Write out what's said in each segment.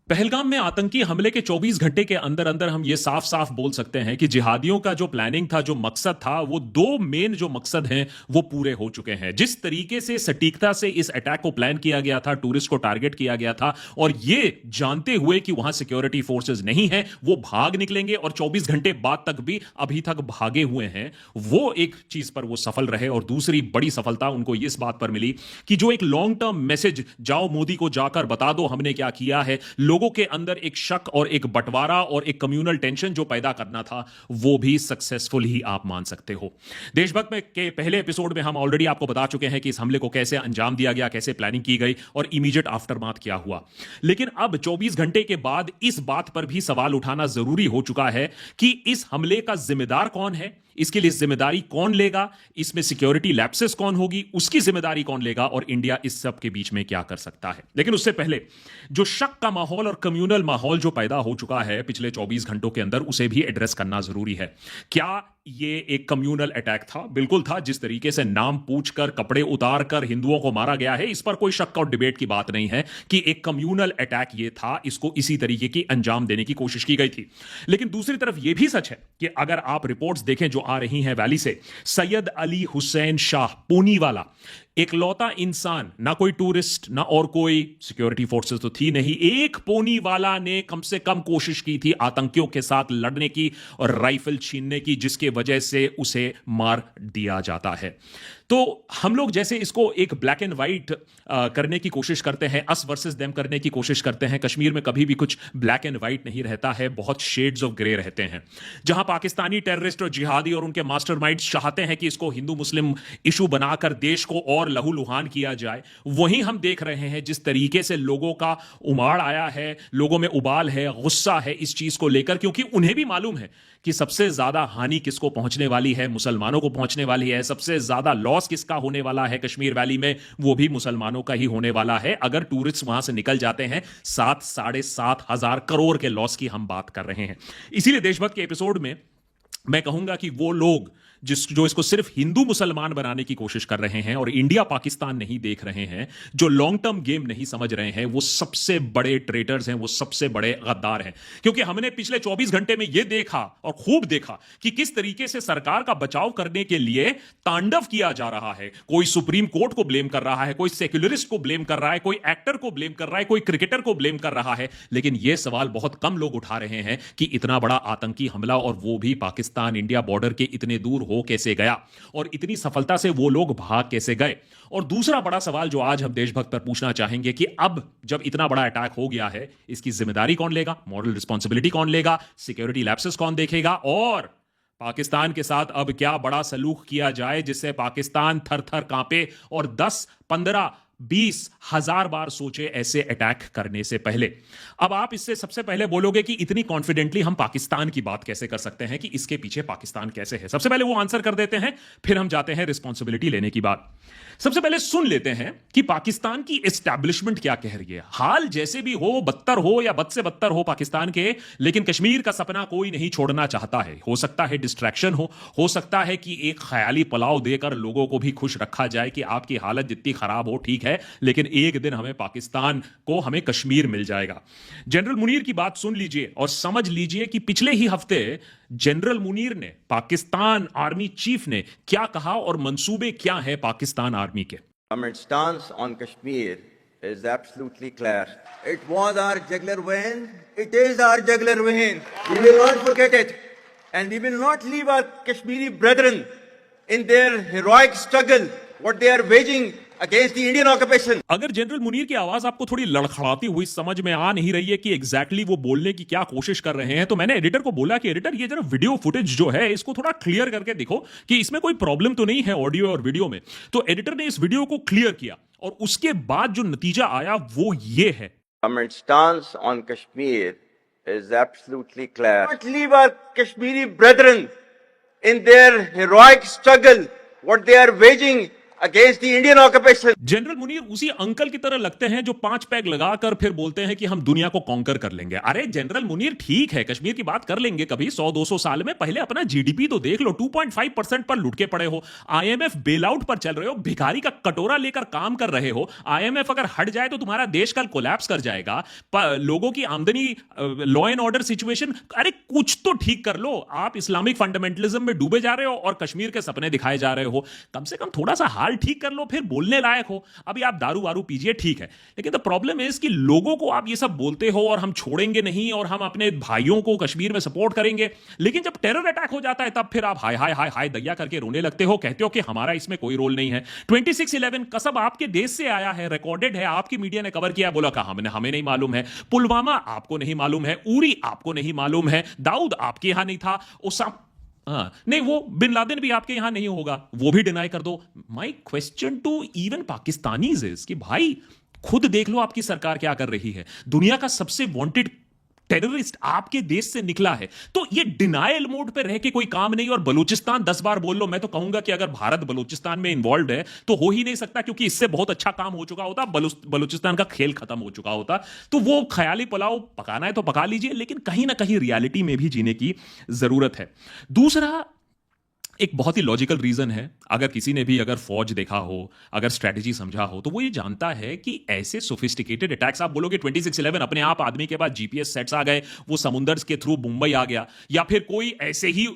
पहलगाम में आतंकी हमले के 24 घंटे के अंदर अंदर हम ये साफ साफ बोल सकते हैं कि जिहादियों का जो प्लानिंग था, जो मकसद था, वो दो मेन जो मकसद हैं वो पूरे हो चुके हैं। जिस तरीके से सटीकता से इस अटैक को प्लान किया गया था, टूरिस्ट को टारगेट किया गया था, और ये जानते हुए कि वहां सिक्योरिटी फोर्सेस नहीं है, वो भाग निकलेंगे और 24 घंटे बाद तक भी अभी तक भागे हुए हैं, वो एक चीज पर वो सफल रहे। और दूसरी बड़ी सफलता उनको इस बात पर मिली कि जो एक लॉन्ग टर्म मैसेज, जाओ मोदी को जाकर बता दो हमने क्या किया है, लोगों के अंदर एक शक और एक बंटवारा और एक कम्युनल टेंशन जो पैदा करना था, वो भी सक्सेसफुल ही आप मान सकते हो। देशभक्त में के पहले एपिसोड में हम ऑलरेडी आपको बता चुके हैं कि इस हमले को कैसे अंजाम दिया गया, कैसे प्लानिंग की गई और इमीडिएट आफ्टरमाथ क्या हुआ। लेकिन अब 24 घंटे के बाद इस बात पर भी सवाल उठाना जरूरी हो चुका है कि इस हमले का जिम्मेदार कौन है, इसके लिए जिम्मेदारी कौन लेगा, इसमें सिक्योरिटी लैप्सेस कौन होगी, उसकी जिम्मेदारी कौन लेगा, और इंडिया इस सब के बीच में क्या कर सकता है। लेकिन उससे पहले जो शक का माहौल और कम्युनल माहौल जो पैदा हो चुका है पिछले 24 घंटों के अंदर, उसे भी एड्रेस करना जरूरी है। क्या ये एक कम्युनल अटैक था? बिल्कुल था। जिस तरीके से नाम पूछकर, कपड़े उतारकर हिंदुओं को मारा गया है, इस पर कोई शक और डिबेट की बात नहीं है कि एक कम्युनल अटैक ये था, इसको इसी तरीके की अंजाम देने की कोशिश की गई थी। लेकिन दूसरी तरफ यह भी सच है कि अगर आप रिपोर्ट्स देखें जो आ रही हैं वैली से, सैयद अली हुसैन शाह पूनीवाला, एकलौता इंसान, ना कोई टूरिस्ट ना और कोई सिक्योरिटी फोर्सेस तो थी नहीं, एक पोनी वाला ने कम से कम कोशिश की थी आतंकियों के साथ लड़ने की और राइफल छीनने की, जिसके वजह से उसे मार दिया जाता है। तो हम लोग जैसे इसको एक ब्लैक एंड व्हाइट करने की कोशिश करते हैं, अस वर्सेस देम करने की कोशिश करते हैं। कश्मीर में कभी भी कुछ ब्लैक एंड व्हाइट नहीं रहता है, बहुत शेड्स ऑफ ग्रे रहते हैं। जहां पाकिस्तानी टेररिस्ट और जिहादी और उनके मास्टरमाइंड्स चाहते हैं कि इसको हिंदू मुस्लिम इशू बनाकर देश को और लहूलुहान किया जाए, वहीं हम देख रहे हैं जिस तरीके से लोगों का उमाड़ आया है, लोगों में उबाल है, गुस्सा है इस चीज को लेकर, क्योंकि उन्हें भी मालूम है कि सबसे ज्यादा हानि किसको पहुंचने वाली है, मुसलमानों को पहुंचने वाली है। सबसे ज्यादा लॉस किसका होने वाला है कश्मीर वैली में, वो भी मुसलमानों का ही होने वाला है। अगर टूरिस्ट वहां से निकल जाते हैं, 7-7.5 करोड़ के लॉस की हम बात कर रहे हैं। इसीलिए देशभक्त के एपिसोड में मैं कहूंगा कि वो लोग जो इसको सिर्फ हिंदू मुसलमान बनाने की कोशिश कर रहे हैं और इंडिया पाकिस्तान नहीं देख रहे हैं, जो लॉन्ग टर्म गेम नहीं समझ रहे हैं, वो सबसे बड़े ट्रेटर्स हैं, वो सबसे बड़े गद्दार हैं। क्योंकि हमने पिछले 24 घंटे में यह देखा और खूब देखा कि किस तरीके से सरकार का बचाव करने के लिए तांडव किया जा रहा है। कोई सुप्रीम कोर्ट को ब्लेम कर रहा है, कोई सेक्युलरिस्ट को ब्लेम कर रहा है, कोई एक्टर को ब्लेम कर रहा है, कोई क्रिकेटर को ब्लेम कर रहा है। लेकिन यह सवाल बहुत कम लोग उठा रहे हैं कि इतना बड़ा आतंकी हमला, और वो भी पाकिस्तान इंडिया बॉर्डर के इतने दूर हो कैसे गया, और इतनी सफलता से वो लोग भाग कैसे गए। और दूसरा बड़ा सवाल जो आज हम देशभक्त पर पूछना चाहेंगे कि अब जब इतना बड़ा अटैक हो गया है, इसकी जिम्मेदारी कौन लेगा, मॉरल रिस्पॉन्सिबिलिटी कौन लेगा, सिक्योरिटी लैप्सेस कौन देखेगा, और पाकिस्तान के साथ अब क्या बड़ा सलूक किया जाए जिससे पाकिस्तान थर थर कांपे और 10, 15, 20 हजार बार सोचे ऐसे अटैक करने से पहले। अब आप इससे सबसे पहले बोलोगे कि इतनी कॉन्फिडेंटली हम पाकिस्तान की बात कैसे कर सकते हैं, कि इसके पीछे पाकिस्तान कैसे है। सबसे पहले वो आंसर कर देते हैं, फिर हम जाते हैं रिस्पॉन्सिबिलिटी लेने की बात। सबसे पहले सुन लेते हैं कि पाकिस्तान की एस्टैब्लिशमेंट क्या कह रही है। हाल जैसे भी हो, बदतर हो या बद से बदतर हो पाकिस्तान के, लेकिन कश्मीर का सपना कोई नहीं छोड़ना चाहता है। हो सकता है डिस्ट्रैक्शन हो सकता है कि एक ख्याली पुलाव देकर लोगों को भी खुश रखा जाए कि आपकी हालत जितनी खराब हो ठीक है, लेकिन एक दिन हमें पाकिस्तान को, हमें कश्मीर मिल जाएगा। जनरल मुनीर की बात सुन लीजिए और समझ लीजिए कि पिछले ही हफ्ते जनरल मुनीर ने, पाकिस्तान आर्मी चीफ ने क्या कहा और मंसूबे क्या हैं पाकिस्तान आर्मी के। Government stance on Kashmir is absolutely clear. It was our jugular vein. It is our jugular vein. We will not forget it, and we will not leave our Kashmiri brethren in their heroic struggle, what they are waging against the Indian occupation. अगर general Munir की आवाज आपको थोड़ी लड़खड़ाती हुई समझ में आ नहीं रही है कि एग्जैक्टली वो बोलने की क्या कोशिश कर रहे हैं, तो मैंने एडिटर को बोला कि एडिटर, ये जरा वीडियो फुटेज जो है इसको थोड़ा क्लियर करके दिखो कि इसमें कोई प्रॉब्लम तो नहीं है ऑडियो और वीडियो में। तो एडिटर ने इस वीडियो को क्लियर किया और उसके बाद जो नतीजा आया वो ये है। Government stance on Kashmir is absolutely clear. Not leave our Kashmiri brethren in their heroic struggle, what they are waging against the Indian occupation. General Munir उसी अंकल की तरह लगते हैं जो 5 पैग लगाकर फिर बोलते हैं कि हम दुनिया को कॉन्कर कर लेंगे। अरे जनरल मुनीर ठीक है, कश्मीर की बात कर लेंगे कभी 100-200 साल में, पहले अपना जीडीपी तो देख लो, 2.5% पर लुट के पड़े हो, आईएमएफ बेल आउट पर चल रहे हो, भिखारी का कटोरा लेकर काम कर रहे हो। आईएमएफ अगर हट जाए तो तुम्हारा देश कल कोलैप्स कर जाएगा। लोगों की आमदनी, लॉ एंड ऑर्डर सिचुएशन, अरे कुछ तो ठीक कर लो। आप इस्लामिक फंडामेंटलिज्म में डूबे जा रहे हो और कश्मीर के सपने दिखाए जा रहे हो। कम से कम थोड़ा सा हाल ठीक कर लो, फिर बोलने लायक हो। अभी आप दारू वारू पीजिए ठीक है, लेकिन द प्रॉब्लम है कि लोगों को आप ये सब बोलते हो और हम छोड़ेंगे नहीं और हम अपने भाइयों को कश्मीर में सपोर्ट करेंगे, लेकिन जब टेरर अटैक हो जाता है तब फिर आप हाय हाय हाय हाय दैया करके रोने लगते हो, कहते हो कि हमारा इसमें कोई रोल नहीं है। 26/11 कसब आपके देश से आया है, रिकॉर्डेड है, आपकी मीडिया ने कवर किया, बोला कहा हमें नहीं मालूम है, पुलवामा आपको नहीं मालूम है, उरी आपको नहीं मालूम है, दाऊद आपके यहां नहीं था, नहीं वो बिन लादेन भी आपके यहां नहीं होगा, वो भी डिनाई कर दो। My question to even Pakistanis is कि भाई खुद देख लो आपकी सरकार क्या कर रही है। दुनिया का सबसे वांटेड टेररिस्ट आपके देश से निकला है, तो ये डिनायल मोड पे रह के कोई काम नहीं। और बलूचिस्तान 10 बार बोल लो, मैं तो कहूंगा कि अगर भारत बलूचिस्तान में इन्वॉल्व है तो हो ही नहीं सकता, क्योंकि इससे बहुत अच्छा काम हो चुका होता, बलूचिस्तान का खेल खत्म हो चुका होता। तो वो ख्याली पुलाव पकाना है तो पका लीजिए, लेकिन कहीं ना कहीं रियलिटी में भी जीने की जरूरत है। दूसरा एक बहुत ही लॉजिकल रीजन है, अगर किसी ने भी अगर फौज देखा हो, अगर स्ट्रेटजी समझा हो, तो वो ये जानता है कि ऐसे सोफिस्टिकेटेड अटैक्स, आप बोलोगे 26/11 अपने आप आदमी के पास जीपीएस सेट्स आ गए, वो समुंदर के थ्रू मुंबई आ गया, या फिर कोई ऐसे ही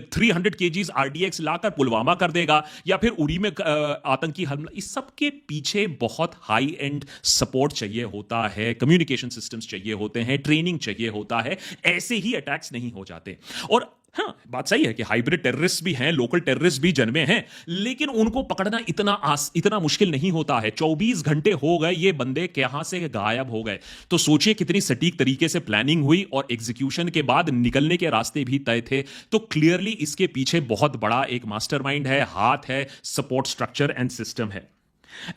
300 kgs RDX लाकर पुलवामा कर देगा, या फिर उरी में आतंकी हमला, इस सब के पीछे बहुत हाई एंड सपोर्ट चाहिए होता है, कम्युनिकेशन सिस्टम्स चाहिए होते हैं, ट्रेनिंग चाहिए होता है, ऐसे ही अटैक्स नहीं हो जाते। और हाँ, बात सही है कि हाइब्रिड टेररिस्ट भी हैं, लोकल टेररिस्ट भी जन्मे हैं, लेकिन उनको पकड़ना इतना मुश्किल नहीं होता है। 24 घंटे हो गए, ये बंदे कहां से गायब हो गए, तो सोचिए कितनी सटीक तरीके से प्लानिंग हुई और एग्जीक्यूशन के बाद निकलने के रास्ते भी तय थे। तो क्लियरली इसके पीछे बहुत बड़ा एक मास्टरमाइंड है, हाथ है, सपोर्ट स्ट्रक्चर एंड सिस्टम है।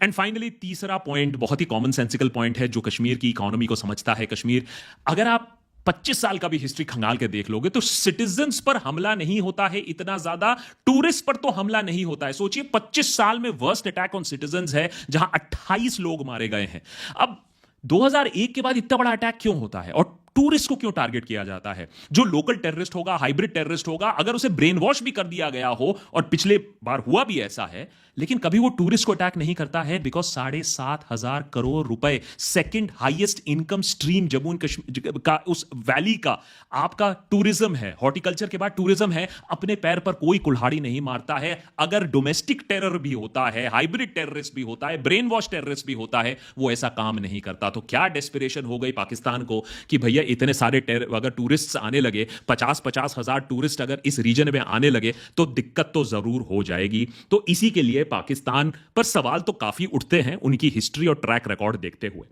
एंड फाइनली तीसरा पॉइंट बहुत ही कॉमन सेंसिकल पॉइंट है जो कश्मीर की इकोनॉमी को समझता है। कश्मीर, अगर आप 25 साल का भी हिस्ट्री खंगाल के देख लोगे तो सिटीजन्स पर हमला नहीं होता है इतना ज्यादा, टूरिस्ट पर तो हमला नहीं होता है। सोचिए 25 साल में वर्स्ट अटैक ऑन सिटीजन्स है, जहां 28 लोग मारे गए हैं। अब 2001 के बाद इतना बड़ा अटैक क्यों होता है और टूरिस्ट को क्यों टारगेट किया जाता है? जो लोकल टेररिस्ट होगा, हाइब्रिड टेररिस्ट होगा, अगर उसे ब्रेन वॉश भी कर दिया गया हो, और पिछले बार हुआ भी ऐसा है, लेकिन कभी वो टूरिस्ट को अटैक नहीं करता है, बिकॉज 7,500 करोड़ रुपए second highest income stream Jammu and Kashmir का, उस वैली का आपका टूरिज्म है, हॉर्टिकल्चर के बाद टूरिज्म है। अपने पैर पर कोई कुल्हाड़ी नहीं मारता है। अगर डोमेस्टिक टेरर भी होता है, हाइब्रिड टेररिस्ट भी होता है, ब्रेन वॉश टेररिस्ट भी होता है, वो ऐसा काम नहीं करता। तो क्या डेस्पिरेशन हो गई पाकिस्तान को कि भैया इतने सारे अगर टूरिस्ट आने लगे, 50-50 हजार टूरिस्ट अगर इस रीजन में आने लगे तो दिक्कत तो जरूर हो जाएगी। तो इसी के लिए पाकिस्तान पर सवाल तो काफी उठते हैं उनकी हिस्ट्री और ट्रैक रिकॉर्ड देखते हुए।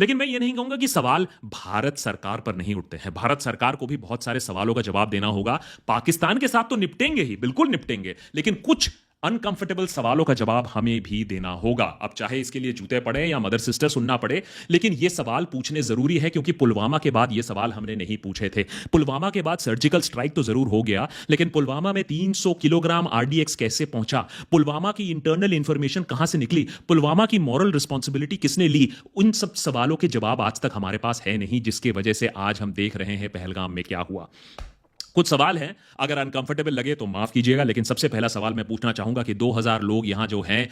लेकिन मैं ये नहीं कहूंगा कि सवाल भारत सरकार पर नहीं उठते हैं। भारत सरकार को भी बहुत सारे सवालों का जवाब देना होगा। पाकिस्तान के साथ तो निपटेंगे ही, बिल्कुल निपटेंगे, लेकिन कुछ अनकंफर्टेबल सवालों का जवाब हमें भी देना होगा। अब चाहे इसके लिए जूते पड़े या मदर सिस्टर सुनना पड़े, लेकिन ये सवाल पूछने जरूरी है, क्योंकि पुलवामा के बाद ये सवाल हमने नहीं पूछे थे। पुलवामा के बाद सर्जिकल स्ट्राइक तो जरूर हो गया, लेकिन पुलवामा में 300 किलोग्राम RDX कैसे पहुंचा? पुलवामा की इंटरनल इंफॉर्मेशन कहां से निकली? पुलवामा की मॉरल रिस्पॉन्सिबिलिटी किसने ली? उन सब सवालों के जवाब आज तक हमारे पास है नहीं, जिसकी वजह से आज हम देख रहे हैं पहलगाम में क्या हुआ। कुछ सवाल हैं, अगर अनकंफर्टेबल लगे तो माफ कीजिएगा, लेकिन सबसे पहला सवाल मैं पूछना चाहूंगा कि 2000 लोग यहां जो हैं,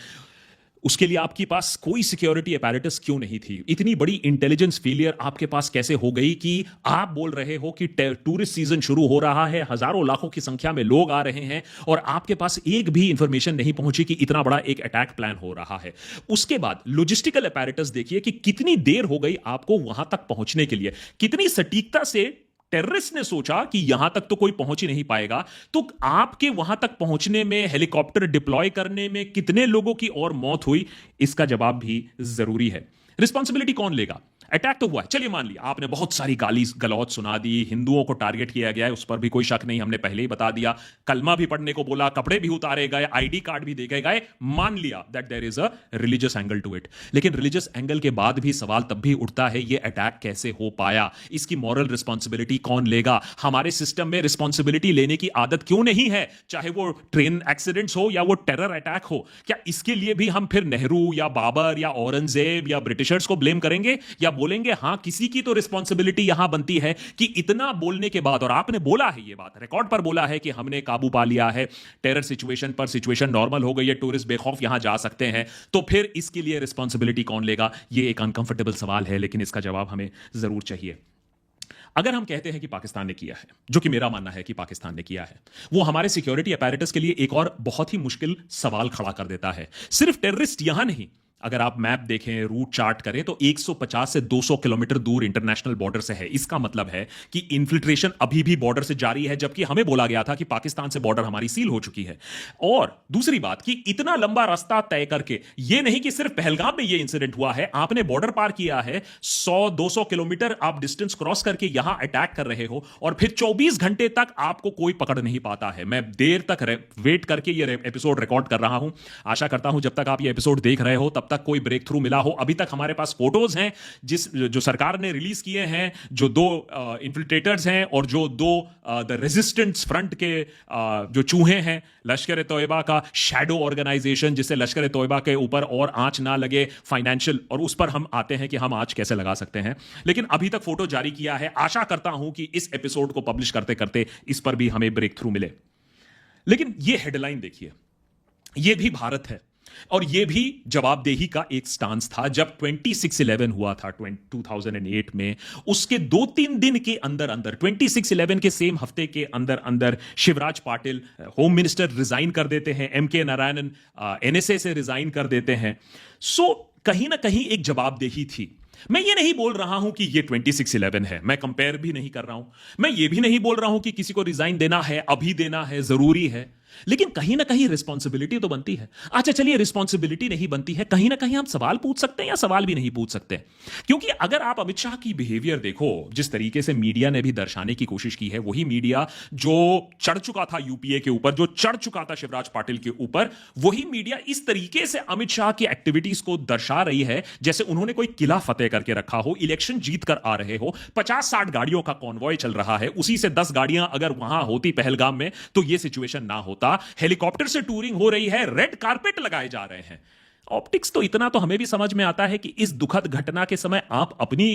उसके लिए आपके पास कोई सिक्योरिटी अपैरेटस क्यों नहीं थी? इतनी बड़ी इंटेलिजेंस फेलियर आपके पास कैसे हो गई कि आप बोल रहे हो कि टूरिस्ट सीजन शुरू हो रहा है, हजारों लाखों की संख्या में लोग आ रहे हैं, और आपके पास एक भी इंफॉर्मेशन नहीं पहुंची कि इतना बड़ा एक अटैक प्लान हो रहा है? उसके बाद लॉजिस्टिकल अपैरेटस देखिए कि कितनी देर हो गई आपको वहां तक पहुंचने के लिए, कितनी सटीकता से टेररिस्ट ने सोचा कि यहां तक तो कोई पहुंच ही नहीं पाएगा। तो आपके वहां तक पहुंचने में, हेलीकॉप्टर डिप्लॉय करने में कितने लोगों की और मौत हुई, इसका जवाब भी जरूरी है। रिस्पॉन्सिबिलिटी कौन लेगा? अटैक तो हुआ है, चलिए मान लिया आपने बहुत सारी गाली गलौज सुना दी, हिंदुओं को टारगेट किया गया है, उस पर भी कोई शक नहीं, हमने पहले ही बता दिया, कलमा भी पढ़ने को बोला, कपड़े भी उतारे गए, आईडी कार्ड भी देखे गए, मान लिया that there is a religious angle to it. लेकिन रिलीजियस एंगल के बाद भी सवाल तब भी उठता है, ये अटैक कैसे हो पाया, इसकी मॉरल रिस्पॉन्सिबिलिटी कौन लेगा? हमारे सिस्टम में रिस्पॉन्सिबिलिटी लेने की आदत क्यों नहीं है, चाहे वो ट्रेन एक्सीडेंट्स हो या वो टेरर अटैक हो? क्या इसके लिए भी हम फिर नेहरू या बाबर या औरंगजेब या ब्रिटिशर्स को ब्लेम करेंगे, या बोलेंगे हां किसी की तो रिस्पॉन्सिबिलिटी यहां बनती है कि इतना बोलने के बाद, और आपने बोला है ये बात, रिकॉर्ड पर बोला है कि हमने काबू पा लिया है टेरर सिचुएशन पर, सिचुएशन नॉर्मल हो गई है, टूरिस्ट बेखौफ यहां जा सकते हैं, तो फिर इसके लिए रिस्पॉन्सिबिलिटी कौन लेगा? ये एक अनकंफर्टेबल सवाल है, लेकिन इसका जवाब हमें जरूर चाहिए। अगर हम कहते हैं कि पाकिस्तान ने किया है, जो कि मेरा मानना है कि पाकिस्तान ने किया है, वो हमारे सिक्योरिटी अपैरेटस के लिए एक और बहुत ही मुश्किल सवाल खड़ा कर देता है। सिर्फ टेररिस्ट यहां नहीं, अगर आप मैप देखें, रूट चार्ट करें, तो 150 से 200 किलोमीटर दूर इंटरनेशनल बॉर्डर से है। इसका मतलब है कि इन्फिल्ट्रेशन अभी भी बॉर्डर से जारी है, जबकि हमें बोला गया था कि पाकिस्तान से बॉर्डर हमारी सील हो चुकी है। और दूसरी बात कि इतना लंबा रास्ता तय करके, यह नहीं कि सिर्फ पहलगाम में यह इंसिडेंट हुआ है, आपने बॉर्डर पार किया है, 100-200 किलोमीटर आप डिस्टेंस क्रॉस करके यहां अटैक कर रहे हो, और फिर 24 घंटे तक आपको कोई पकड़ नहीं पाता है। मैं देर तक वेट करके यह एपिसोड रिकॉर्ड कर रहा हूं, आशा करता हूं जब तक आप यह एपिसोड देख रहे हो तब तक कोई ब्रेक थ्रू मिला हो। अभी तक हमारे पास फोटोज हैं जो सरकार ने रिलीज किए हैं, जो 2 इन्फिल्ट्रेटर्स हैं और जो 2 द रेजिस्टेंस फ्रंट के जो चूहे हैं, लश्कर तोयबा का शैडो ऑर्गेनाइजेशन, जिससे लश्कर तोयबा के ऊपर और आंच ना लगे फाइनेंशियल, और उस पर हम आते हैं कि हम आंच कैसे लगा सकते हैं। लेकिन अभी तक फोटो जारी किया है, आशा करता हूं कि इस एपिसोड को पब्लिश करते करते इस पर भी हमें ब्रेक थ्रू मिले। लेकिन यह हेडलाइन देखिए, यह भी भारत है, और यह भी जवाबदेही का एक स्टांस था। जब 26/11 हुआ था 2008 में, उसके 2-3 दिन के अंदर अंदर, 26/11 के सेम हफ्ते के अंदर अंदर Shivraj Patil home minister resign कर देते हैं, MK नारायणन NSA से रिजाइन कर देते हैं। सो कहीं ना कहीं एक जवाबदेही थी। मैं ये नहीं बोल रहा हूं कि ये 26/11 है, मैं कंपेयर भी नहीं कर रहा हूं, मैं ये भी नहीं बोल रहा हूं कि किसी को रिजाइन देना है, अभी देना है, जरूरी है, लेकिन कहीं ना कहीं रिस्पॉन्सिबिलिटी तो बनती है। अच्छा चलिए, रिस्पॉन्सिबिलिटी नहीं बनती है, कहीं ना कहीं हम सवाल पूछ सकते हैं या सवाल भी नहीं पूछ सकते, क्योंकि अगर आप अमित शाह की बिहेवियर देखो, जिस तरीके से मीडिया ने भी दर्शाने की कोशिश की है, वही मीडिया जो चढ़ चुका था यूपीए के ऊपर, जो चढ़ चुका था शिवराज पाटिल के ऊपर, वही मीडिया इस तरीके से अमित शाह की एक्टिविटीज को दर्शा रही है जैसे उन्होंने कोई किला फतेह करके रखा हो, इलेक्शन जीत कर आ रहे हो, 50-60 गाड़ियों का कॉन्वॉय चल रहा है, उसी से 10 गाड़ियां अगर वहां होती पहलगाम में तो यह सिचुएशन ना होता। हेलीकॉप्टर से टूरिंग हो रही है, रेड कारपेट लगाए जा रहे हैं। ऑप्टिक्स तो इतना तो हमें भी समझ में आता है कि इस दुखद घटना के समय आप अपनी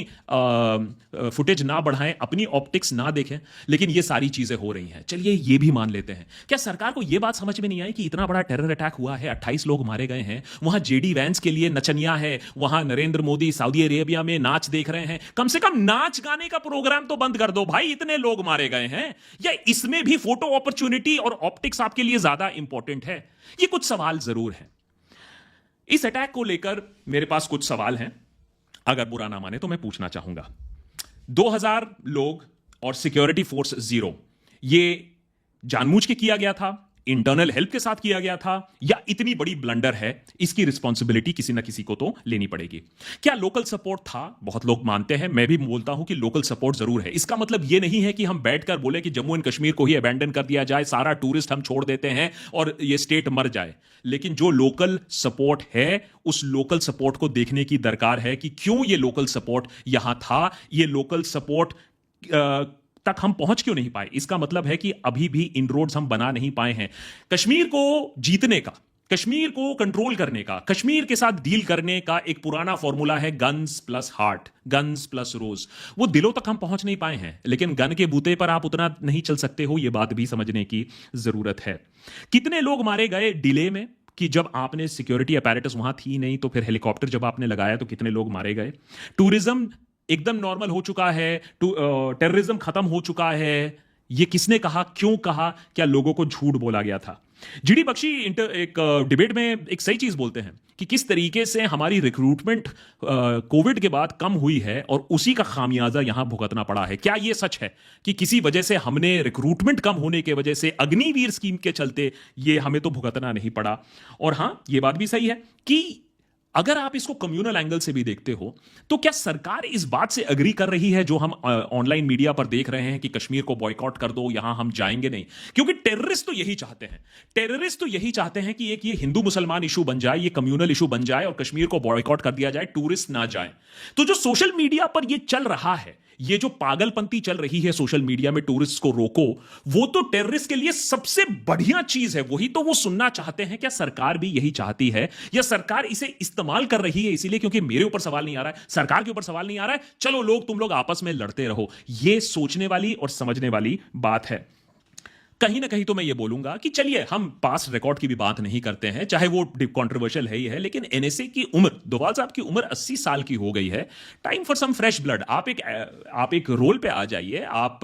फुटेज ना बढ़ाएं, अपनी ऑप्टिक्स ना देखें, लेकिन ये सारी चीजें हो रही हैं। चलिए ये भी मान लेते हैं, क्या सरकार को यह बात समझ में नहीं आई कि इतना बड़ा टेरर अटैक हुआ है, 28 लोग मारे गए हैं, वहां जेडी वैंस के लिए नचनिया है, वहां नरेंद्र मोदी सऊदी अरेबिया में नाच देख रहे हैं, कम से कम नाच गाने का प्रोग्राम तो बंद कर दो भाई, इतने लोग मारे गए हैं, या इसमें भी फोटो अपॉर्चुनिटी और ऑप्टिक्स आपके लिए ज्यादा इंपॉर्टेंट है? ये कुछ सवाल जरूर है। इस अटैक को लेकर मेरे पास कुछ सवाल हैं, अगर बुरा ना माने तो मैं पूछना चाहूंगा। 2000 लोग और सिक्योरिटी फोर्स 0, ये जानबूझ के किया गया था, इंटरनल हेल्प के साथ किया गया था, या इतनी बड़ी ब्लंडर है, इसकी रिस्पॉन्सिबिलिटी किसी ना किसी को तो लेनी पड़ेगी? क्या लोकल सपोर्ट था? बहुत लोग मानते हैं, मैं भी बोलता हूं कि लोकल सपोर्ट जरूर है। इसका मतलब यह नहीं है कि हम बैठकर बोले कि जम्मू एंड कश्मीर को ही अबैंडन कर दिया जाए, सारा टूरिस्ट हम छोड़ देते हैं और ये स्टेट मर जाए। लेकिन जो लोकल सपोर्ट है, उस लोकल सपोर्ट को देखने की दरकार है कि क्यों ये लोकल सपोर्ट यहां था, ये लोकल सपोर्ट तक हम पहुंच क्यों नहीं पाए। इसका मतलब है कि अभी भी इनरोड्स हम बना नहीं पाए हैं। कश्मीर को जीतने का, कश्मीर को कंट्रोल करने का, कश्मीर के साथ डील करने का एक पुराना फॉर्मूला है guns plus heart, guns plus rose. वो दिलों तक हम पहुंच नहीं पाए हैं, लेकिन गन के बूते पर आप उतना नहीं चल सकते हो, यह बात भी समझने की जरूरत है। कितने लोग मारे गए डिले में, कि जब आपने सिक्योरिटी अपैरेटस वहां थी नहीं, तो फिर हेलीकॉप्टर जब आपने लगाया तो कितने लोग मारे गए। टूरिज्म एकदम नॉर्मल हो चुका है, टेररिज्म खत्म हो चुका है, ये किसने कहा, क्यों कहा, क्या लोगों को झूठ बोला गया था? जीडी बख्शी एक डिबेट में एक सही चीज बोलते हैं कि किस तरीके से हमारी रिक्रूटमेंट कोविड के बाद कम हुई है और उसी का खामियाजा यहां भुगतना पड़ा है। क्या यह सच है कि किसी वजह से हमने रिक्रूटमेंट कम होने के वजह से अग्निवीर स्कीम के चलते ये हमें तो भुगतना नहीं पड़ा? और हां, यह बात भी सही है कि अगर आप इसको कम्युनल एंगल से भी देखते हो तो क्या सरकार इस बात से अग्री कर रही है जो हम ऑनलाइन मीडिया पर देख रहे हैं कि कश्मीर को बॉयकॉट कर दो, यहां हम जाएंगे नहीं? क्योंकि टेररिस्ट तो यही चाहते हैं, टेररिस्ट तो यही चाहते हैं कि एक ये हिंदू मुसलमान इशू बन जाए, ये कम्युनल इशू बन जाए और कश्मीर को बॉयकॉट कर दिया जाए, टूरिस्ट ना जाए। तो जो सोशल मीडिया पर ये चल रहा है, ये जो पागलपंती चल रही है सोशल मीडिया में, टूरिस्ट को रोको, वो तो टेररिस्ट के लिए सबसे बढ़िया चीज है। वही तो वो सुनना चाहते हैं। क्या सरकार भी यही चाहती है या सरकार इसे इस्तेमाल कर रही है इसीलिए क्योंकि मेरे ऊपर सवाल नहीं आ रहा है, सरकार के ऊपर सवाल नहीं आ रहा है, चलो लोग तुम लोग आपस में लड़ते रहो? ये सोचने वाली और समझने वाली बात है। कहीं ना कहीं तो मैं ये बोलूंगा कि चलिए हम पास रिकॉर्ड की भी बात नहीं करते हैं, चाहे वो कंट्रोवर्शियल है ही है, लेकिन एनएसए की उम्र, डोभाल साहब की उम्र 80 साल की हो गई है। Time for some fresh blood. आप एक रोल पे आ जाइए, आप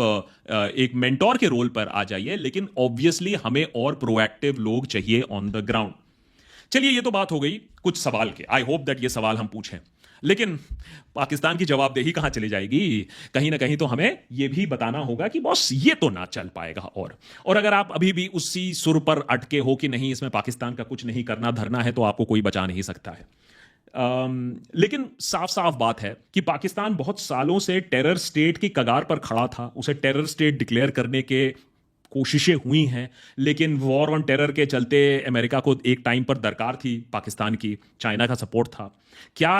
एक मेंटोर के रोल पर आ जाइए, लेकिन ऑब्वियसली हमें और प्रोएक्टिव लोग चाहिए ऑन द ग्राउंड। चलिए ये तो बात हो गई कुछ सवाल के। आई होप दैट ये सवाल हम पूछें, लेकिन पाकिस्तान की जवाबदेही कहां चली जाएगी? कहीं ना कहीं तो हमें यह भी बताना होगा कि बॉस ये तो ना चल पाएगा। और अगर आप अभी भी उसी सुर पर अटके हो कि नहीं इसमें पाकिस्तान का कुछ नहीं करना धरना है, तो आपको कोई बचा नहीं सकता है। लेकिन साफ साफ बात है कि पाकिस्तान बहुत सालों से टेरर स्टेट की कगार पर खड़ा था। उसे टेरर स्टेट डिक्लेयर करने के कोशिशें हुई हैं, लेकिन वॉर ऑन टेरर के चलते अमेरिका को एक टाइम पर दरकार थी पाकिस्तान की, चाइना का सपोर्ट था। क्या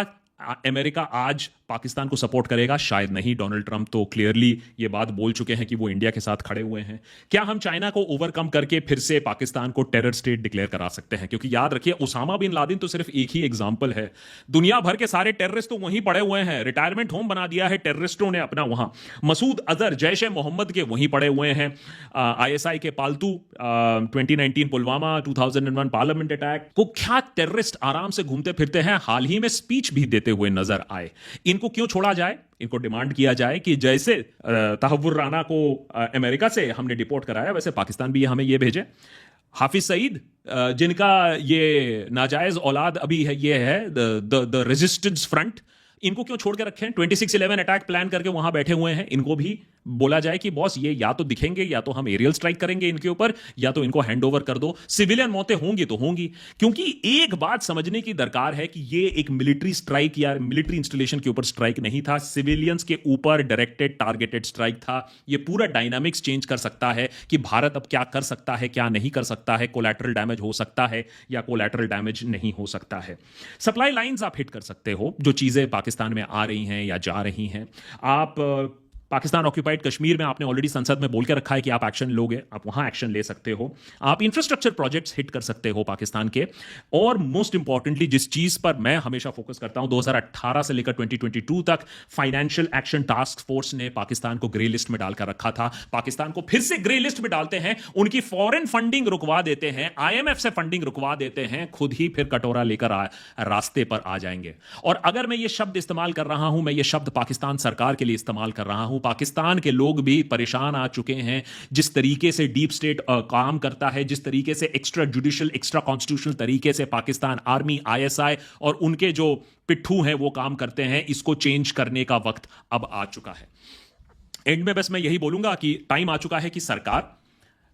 अमेरिका आज पाकिस्तान को सपोर्ट करेगा? शायद नहीं। डोनाल्ड ट्रंप तो क्लियरली ये बात बोल चुके हैं कि वो इंडिया के साथ खड़े हुए हैं। क्या हम चाइना को ओवरकम करके फिर से पाकिस्तान को टेरर स्टेट डिक्लेयर करा सकते हैं? क्योंकि याद रखिए, उसामा बिन लादेन तो सिर्फ एक ही एग्जांपल है। दुनिया भर के सारे टेररिस्ट तो वहीं पड़े हुए हैं। रिटायरमेंट होम बना दिया है टेररिस्टों ने अपना वहां। मसूद अजहर, जैश ए मोहम्मद के वहीं पड़े हुए हैं। आईएसआई के पालतू 2019 पुलवामा, 2001 पार्लियामेंट अटैक, कुख्यात टेररिस्ट आराम से घूमते फिरते हैं, हाल ही में स्पीच भी देते हुए नजर आए। इनको क्यों छोड़ा जाए? इनको डिमांड किया जाए कि जैसे तहव्वुर राना को अमेरिका से हमने डिपोर्ट कराया, वैसे पाकिस्तान भी हमें ये भेजे। हाफिज सईद, जिनका ये नाजायज औलाद अभी है, ये है द रेजिस्टेंस फ्रंट, इनको क्यों छोड़ के रखें? 26/11 अटैक प्लान करके वहां बैठे हुए हैं। इनको भी बोला जाए कि बॉस ये या तो दिखेंगे या तो हम एरियल स्ट्राइक करेंगे इनके ऊपर, या तो इनको हैंड ओवर कर दो। सिविलियन मौतें होंगी तो होंगी, क्योंकि एक बात समझने की दरकार है कि ये एक मिलिट्री स्ट्राइक या मिलिट्री इंस्टॉलेशन के ऊपर स्ट्राइक नहीं था, सिविलियंस के ऊपर डायरेक्टेड टारगेटेड स्ट्राइक था। ये पूरा डायनामिक्स चेंज कर सकता है कि भारत अब क्या कर सकता है, क्या नहीं कर सकता है, कोलैटरल डैमेज हो सकता है या कोलैटरल डैमेज नहीं हो सकता है। सप्लाई लाइंस आप हिट कर सकते हो, जो चीजें पाकिस्तान में आ रही हैं या जा रही हैं। आप पाकिस्तान ऑक्यूपाइड कश्मीर में आपने ऑलरेडी संसद में बोल के रखा है कि आप एक्शन लोगे, आप वहां एक्शन ले सकते हो। आप इंफ्रास्ट्रक्चर प्रोजेक्ट्स हिट कर सकते हो पाकिस्तान के। और मोस्ट इंपॉर्टेंटली जिस चीज पर मैं हमेशा फोकस करता हूं, 2018 से लेकर 2022 तक फाइनेंशियल एक्शन टास्क फोर्स ने पाकिस्तान को ग्रे लिस्ट में डालकर रखा था। पाकिस्तान को फिर से ग्रे लिस्ट में डालते हैं, उनकी फॉरेन फंडिंग रुकवा देते हैं, IMF से फंडिंग रुकवा देते हैं, खुद ही फिर कटोरा लेकर रास्ते पर आ जाएंगे। और अगर मैं ये शब्द इस्तेमाल कर रहा हूं, मैं ये शब्द पाकिस्तान सरकार के लिए इस्तेमाल कर रहा हूं। पाकिस्तान के लोग भी परेशान आ चुके हैं जिस तरीके से डीप स्टेट काम करता है, जिस तरीके से एक्स्ट्रा जुडिशियल, एक्स्ट्रा कॉन्स्टिट्यूशनल तरीके से पाकिस्तान आर्मी, ISI और उनके जो पिट्ठू हैं वो काम करते हैं। इसको चेंज करने का वक्त अब आ चुका है। एंड में बस मैं यही बोलूंगा कि टाइम आ चुका है कि सरकार,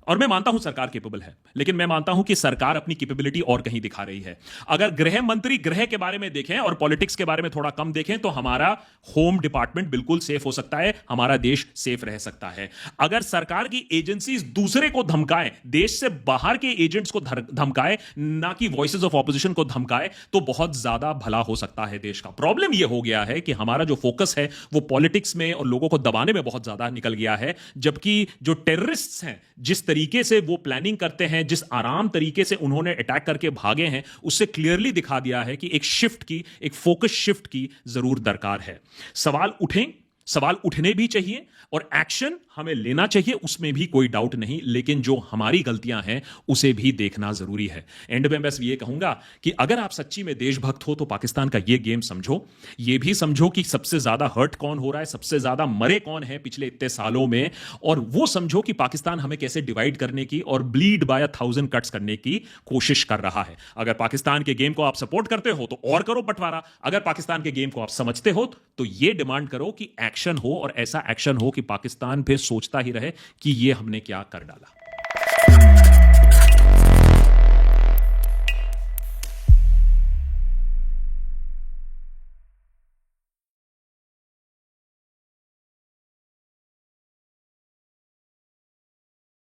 और मैं मानता हूं सरकार कैपेबल है, लेकिन मैं मानता हूं कि सरकार अपनी कैपेबिलिटी और कहीं दिखा रही है। अगर गृह मंत्री गृह के बारे में देखें और पॉलिटिक्स के बारे में थोड़ा कम देखें तो हमारा होम डिपार्टमेंट बिल्कुल सेफ हो सकता है, हमारा देश सेफ रह सकता है। अगर सरकार की एजेंसीज दूसरे को धमकाएं, देश से बाहर के एजेंट्स को धमकाए, ना कि वॉइसेस ऑफ ऑपोजिशन को धमकाए, तो बहुत ज्यादा भला हो सकता है देश का। प्रॉब्लम यह हो गया है कि हमारा जो फोकस है वो पॉलिटिक्स में और लोगों को दबाने में बहुत ज्यादा निकल गया है, जबकि जो टेररिस्ट्स हैं जिस तरीके से वो प्लानिंग करते हैं, जिस आराम तरीके से उन्होंने अटैक करके भागे हैं, उससे क्लियरली दिखा दिया है कि एक शिफ्ट की, एक फोकस शिफ्ट की जरूर दरकार है। सवाल उठें, सवाल उठने भी चाहिए और एक्शन हमें लेना चाहिए, उसमें भी कोई डाउट नहीं, लेकिन जो हमारी गलतियां हैं उसे भी देखना जरूरी है। एंड में बस ये कहूंगा कि अगर आप सच्ची में देशभक्त हो तो पाकिस्तान का ये गेम समझो, ये भी समझो कि सबसे ज्यादा हर्ट कौन हो रहा है, सबसे ज्यादा मरे कौन है पिछले इतने सालों में, और वो समझो कि पाकिस्तान हमें कैसे डिवाइड करने की और ब्लीड बाय 1000 कट्स करने की कोशिश कर रहा है। अगर पाकिस्तान के गेम को आप सपोर्ट करते हो तो और करो बंटवारा, अगर पाकिस्तान के गेम को आप समझते हो तो ये डिमांड करो कि एक्शन हो, और ऐसा एक्शन हो कि पाकिस्तान फिर सोचता ही रहे कि ये हमने क्या कर डाला।